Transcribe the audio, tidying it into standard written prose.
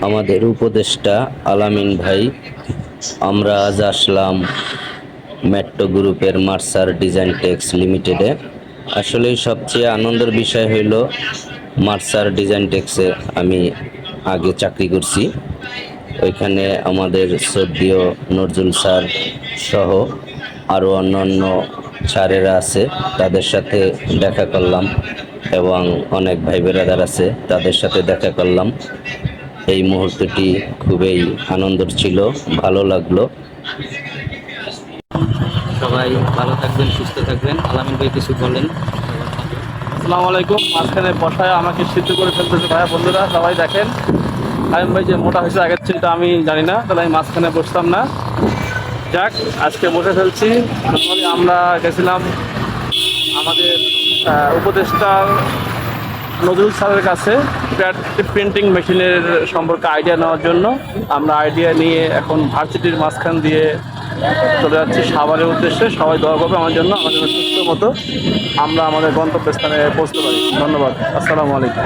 আমাদের উপদেষ্টা আলামিন ভাই। আমরা আজ আসলাম মেট্রো গ্রুপের মার্সার ডিজাইন টেক্স লিমিটেডে। আসলে সবচেয়ে আনন্দের বিষয় হইল মার্সার ডিজাইন টেক্সে আমি আগে চাকরি করছি। ওইখানে আমাদের শ্রদ্ধেয় নজরুল স্যার সহ আরও অন্যান্য স্যারেরা আছে, তাদের সাথে দেখা করলাম এবং অনেক ভাই বেরাদার আছে, তাদের সাথে দেখা করলাম। এই মুহূর্তটি খুবই আনন্দের ছিল, ভালো লাগলো। সবাই ভালো থাকবেন, সুস্থ থাকবেন। আলামিন ভাই কিছু বলেন। আসসালামু আলাইকুম। মাঝখানে বসায় আমাকে সিদ্ধ করে ফেলতেছে ভাইয়া বন্ধুরা, সবাই দেখেন। আইম ভাই যে মোটা হয়েছে আগের চেয়ে, এটা আমি জানি না, তাহলে আমি মাঝখানে বসতাম না। যাক, আজকে বসে ফেলছি। নরমালি আমরা গেছিলাম আমাদের উপদেষ্টার নজরুল স্যারের কাছে প্রিন্টিং মেশিনের সম্পর্কে আইডিয়া নেওয়ার জন্য। আমরা আইডিয়া নিয়ে এখন ভার্সিটির মাঝখান দিয়ে চলে যাচ্ছি সাভারের উদ্দেশ্যে। সবাই দোয়া করবে আমার জন্য, আমাদের সুস্থ মতো আমরা আমাদের গন্তব্যস্থানে পৌঁছতে পারি। ধন্যবাদ। আসসালামু আলাইকুম।